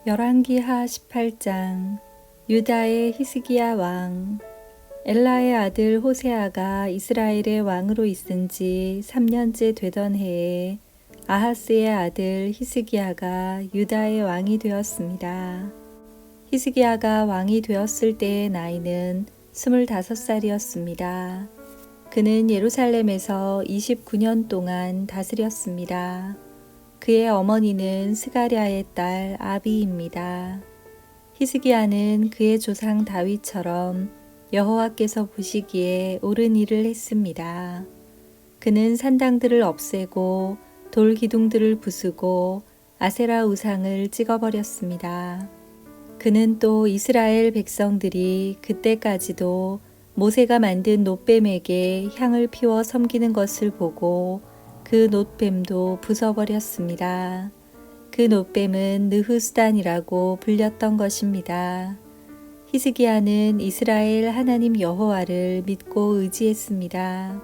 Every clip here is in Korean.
열왕기하 18장. 유다의 히스기야 왕. 엘라의 아들 호세아가 이스라엘의 왕으로 있은 지 3년째 되던 해에 아하스의 아들 히스기야가 유다의 왕이 되었습니다. 히스기야가 왕이 되었을 때의 나이는 25살이었습니다. 그는 예루살렘에서 29년 동안 다스렸습니다. 그의 어머니는 스가랴의 딸 아비입니다. 히스기야는 그의 조상 다윗처럼 여호와께서 보시기에 옳은 일을 했습니다. 그는 산당들을 없애고 돌 기둥들을 부수고 아세라 우상을 찍어버렸습니다. 그는 또 이스라엘 백성들이 그때까지도 모세가 만든 놋뱀에게 향을 피워 섬기는 것을 보고 그 놋뱀도 부숴버렸습니다. 그 놋뱀은 느후스단이라고 불렸던 것입니다. 히스기야는 이스라엘 하나님 여호와를 믿고 의지했습니다.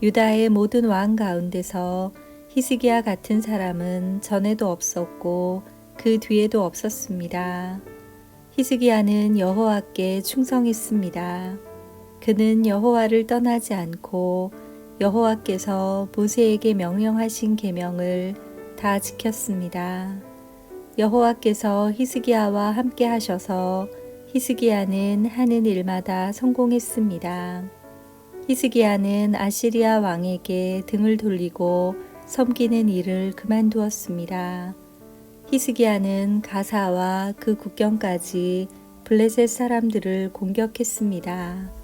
유다의 모든 왕 가운데서 히스기야 같은 사람은 전에도 없었고 그 뒤에도 없었습니다. 히스기야는 여호와께 충성했습니다. 그는 여호와를 떠나지 않고 여호와께서 모세에게 명령하신 계명을 다 지켰습니다. 여호와께서 히스기야와 함께 하셔서 히스기야는 하는 일마다 성공했습니다. 히스기야는 아시리아 왕에게 등을 돌리고 섬기는 일을 그만두었습니다. 히스기야는 가사와 그 국경까지 블레셋 사람들을 공격했습니다.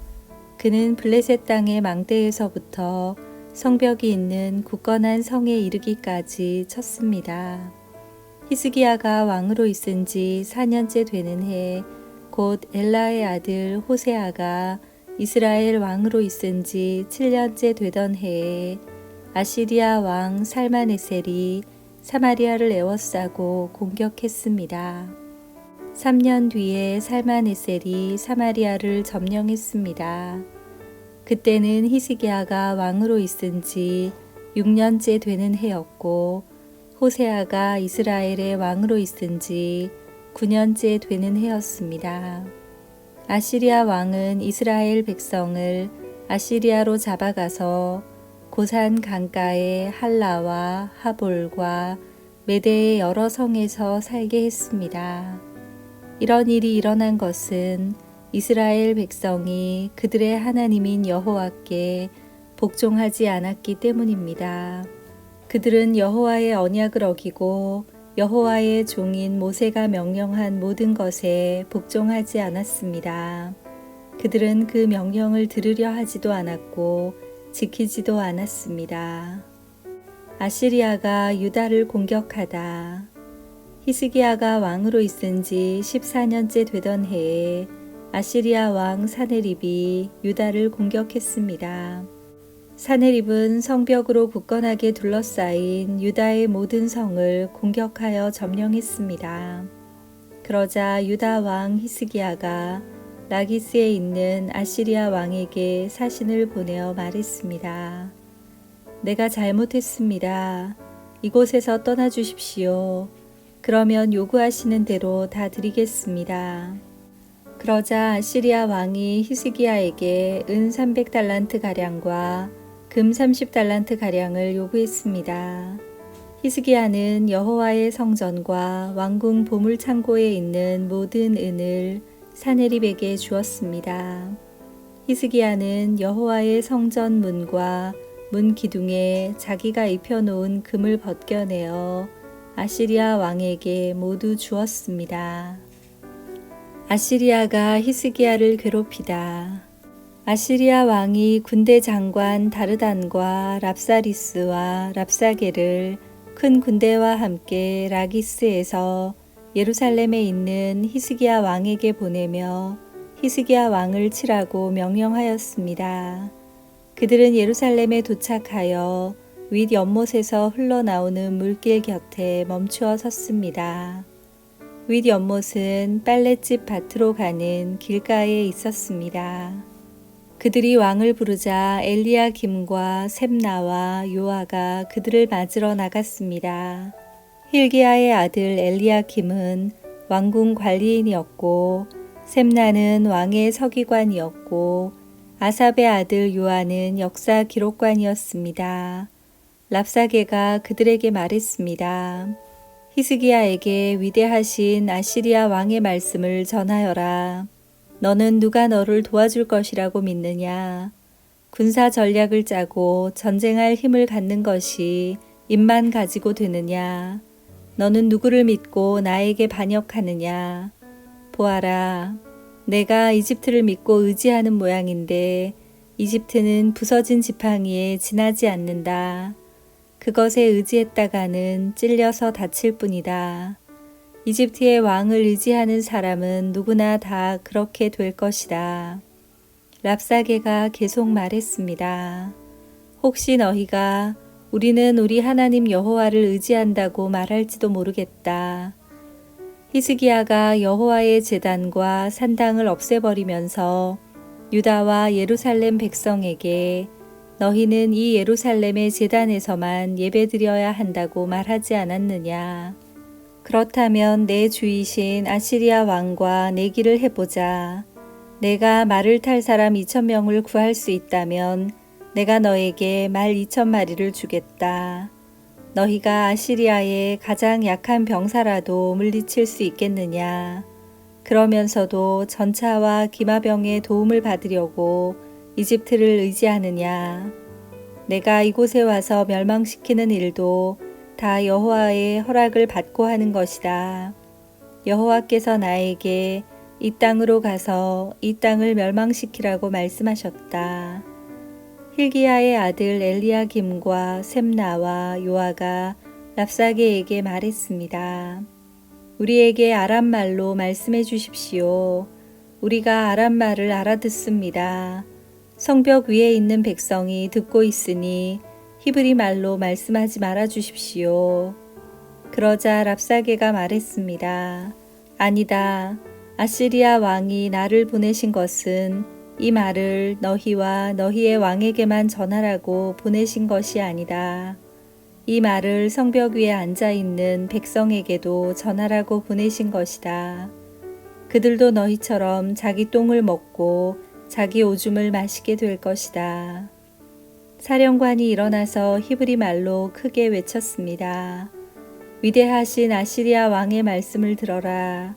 그는 블레셋 땅의 망대에서부터 성벽이 있는 굳건한 성에 이르기까지 쳤습니다. 히스기야가 왕으로 있은 지 4년째 되는 해, 곧 엘라의 아들 호세아가 이스라엘 왕으로 있은 지 7년째 되던 해에 아시리아 왕 살마네셀이 사마리아를 에워싸고 공격했습니다. 3년 뒤에 살마네셀이 사마리아를 점령했습니다. 그때는 히스기야가 왕으로 있은 지 6년째 되는 해였고 호세아가 이스라엘의 왕으로 있은 지 9년째 되는 해였습니다. 아시리아 왕은 이스라엘 백성을 아시리아로 잡아가서 고산 강가의 할라와 하볼과 메대의 여러 성에서 살게 했습니다. 이런 일이 일어난 것은 이스라엘 백성이 그들의 하나님인 여호와께 복종하지 않았기 때문입니다. 그들은 여호와의 언약을 어기고 여호와의 종인 모세가 명령한 모든 것에 복종하지 않았습니다. 그들은 그 명령을 들으려 하지도 않았고 지키지도 않았습니다. 아시리아가 유다를 공격하다. 히스기야가 왕으로 있은 지 14년째 되던 해에 아시리아 왕 사네립이 유다를 공격했습니다. 사네립은 성벽으로 굳건하게 둘러싸인 유다의 모든 성을 공격하여 점령했습니다. 그러자 유다 왕 히스기야가 라기스에 있는 아시리아 왕에게 사신을 보내어 말했습니다. 내가 잘못했습니다. 이곳에서 떠나 주십시오. 그러면 요구하시는 대로 다 드리겠습니다. 그러자 아시리아 왕이 히스기야에게 은 300달란트 가량과 금 30달란트 가량을 요구했습니다. 히스기야는 여호와의 성전과 왕궁 보물 창고에 있는 모든 은을 사네립에게 주었습니다. 히스기야는 여호와의 성전 문과 문 기둥에 자기가 입혀놓은 금을 벗겨내어 아시리아 왕에게 모두 주었습니다. 아시리아가 히스기야를 괴롭히다. 아시리아 왕이 군대 장관 다르단과 랍사리스와 랍사게를 큰 군대와 함께 라기스에서 예루살렘에 있는 히스기야 왕에게 보내며 히스기야 왕을 치라고 명령하였습니다. 그들은 예루살렘에 도착하여 윗 연못에서 흘러나오는 물길 곁에 멈추어 섰습니다. 윗 연못은 빨랫집 밭으로 가는 길가에 있었습니다. 그들이 왕을 부르자 엘리야김과 셈나와 요아가 그들을 맞으러 나갔습니다. 힐기야의 아들 엘리야김은 왕궁 관리인이었고 셈나는 왕의 서기관이었고 아삽의 아들 요아는 역사 기록관이었습니다. 랍사게가 그들에게 말했습니다. 히스기야에게 위대하신 아시리아 왕의 말씀을 전하여라. 너는 누가 너를 도와줄 것이라고 믿느냐? 군사 전략을 짜고 전쟁할 힘을 갖는 것이 입만 가지고 되느냐? 너는 누구를 믿고 나에게 반역하느냐? 보아라. 내가 이집트를 믿고 의지하는 모양인데 이집트는 부서진 지팡이에 지나지 않는다. 그것에 의지했다가는 찔려서 다칠 뿐이다. 이집트의 왕을 의지하는 사람은 누구나 다 그렇게 될 것이다. 랍사게가 계속 말했습니다. 혹시 너희가 우리는 우리 하나님 여호와를 의지한다고 말할지도 모르겠다. 히스기야가 여호와의 제단과 산당을 없애버리면서 유다와 예루살렘 백성에게 너희는 이 예루살렘의 제단에서만 예배드려야 한다고 말하지 않았느냐. 그렇다면 내 주이신 아시리아 왕과 내기를 해보자. 내가 말을 탈 사람 2,000명을 구할 수 있다면 내가 너에게 말 2,000마리를 주겠다. 너희가 아시리아의 가장 약한 병사라도 물리칠 수 있겠느냐. 그러면서도 전차와 기마병의 도움을 받으려고 이집트를 의지하느냐. 내가 이곳에 와서 멸망시키는 일도 다 여호와의 허락을 받고 하는 것이다. 여호와께서 나에게 이 땅으로 가서 이 땅을 멸망시키라고 말씀하셨다. hil기야의 아들 엘리야김과 셈나와 요아가 랍사게에게 말했습니다. 우리에게 아람말로 말씀해 주십시오. 우리가 아람말을 알아듣습니다. 성벽 위에 있는 백성이 듣고 있으니 히브리 말로 말씀하지 말아 주십시오. 그러자 랍사게가 말했습니다. 아니다. 아시리아 왕이 나를 보내신 것은 이 말을 너희와 너희의 왕에게만 전하라고 보내신 것이 아니다. 이 말을 성벽 위에 앉아 있는 백성에게도 전하라고 보내신 것이다. 그들도 너희처럼 자기 똥을 먹고 자기 오줌을 마시게 될 것이다. 사령관이 일어나서 히브리 말로 크게 외쳤습니다. 위대하신 아시리아 왕의 말씀을 들어라.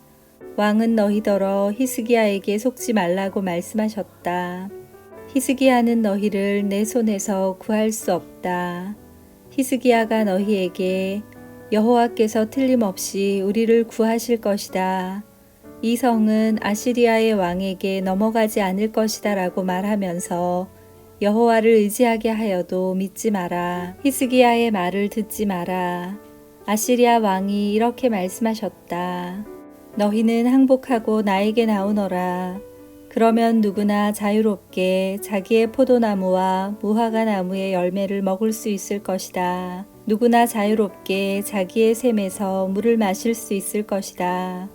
왕은 너희더러 히스기야에게 속지 말라고 말씀하셨다. 히스기야는 너희를 내 손에서 구할 수 없다. 히스기야가 너희에게 여호와께서 틀림없이 우리를 구하실 것이다. 이 성은 아시리아의 왕에게 넘어가지 않을 것이다 라고 말하면서 여호와를 의지하게 하여도 믿지 마라. 히스기야의 말을 듣지 마라. 아시리아 왕이 이렇게 말씀하셨다. 너희는 항복하고 나에게 나오너라. 그러면 누구나 자유롭게 자기의 포도나무와 무화과 나무의 열매를 먹을 수 있을 것이다. 누구나 자유롭게 자기의 샘에서 물을 마실 수 있을 것이다.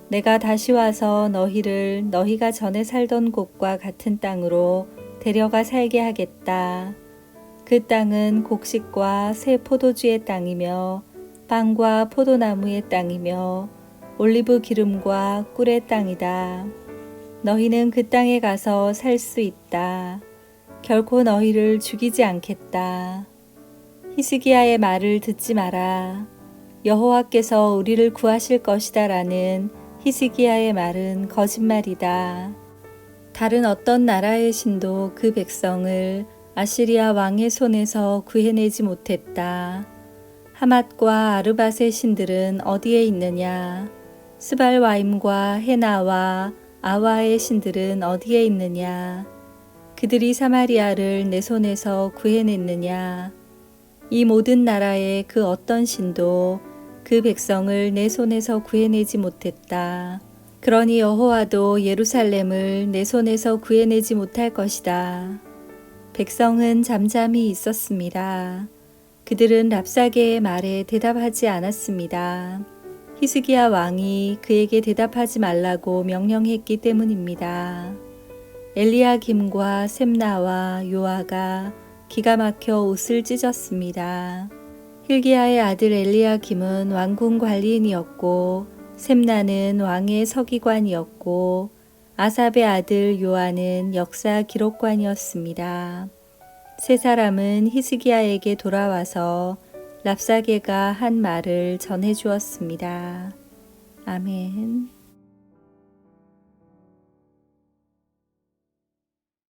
내가 다시 와서 너희를 너희가 전에 살던 곳과 같은 땅으로 데려가 살게 하겠다. 그 땅은 곡식과 새 포도주의 땅이며 빵과 포도나무의 땅이며 올리브 기름과 꿀의 땅이다. 너희는 그 땅에 가서 살 수 있다. 결코 너희를 죽이지 않겠다. 히스기야의 말을 듣지 마라. 여호와께서 우리를 구하실 것이다 라는 히스기야의 말은 거짓말이다. 다른 어떤 나라의 신도 그 백성을 아시리아 왕의 손에서 구해내지 못했다. 하맛과 아르밧의 신들은 어디에 있느냐? 스발와임과 헤나와 아와의 신들은 어디에 있느냐? 그들이 사마리아를 내 손에서 구해냈느냐? 이 모든 나라의 그 어떤 신도 그 백성을 내 손에서 구해내지 못했다. 그러니 여호와도 예루살렘을 내 손에서 구해내지 못할 것이다. 백성은 잠잠히 있었습니다. 그들은 랍사게의 말에 대답하지 않았습니다. 히스기야 왕이 그에게 대답하지 말라고 명령했기 때문입니다. 엘리야김과 셈나와 요아가 기가 막혀 옷을 찢었습니다. hil기야의 아들 엘리야김은 왕궁 관리인이었고 셈나는 왕의 서기관이었고 아삽의 아들 요한은 역사 기록관이었습니다. 세 사람은 히스기야에게 돌아와서 랍사게가 한 말을 전해 주었습니다. 아멘.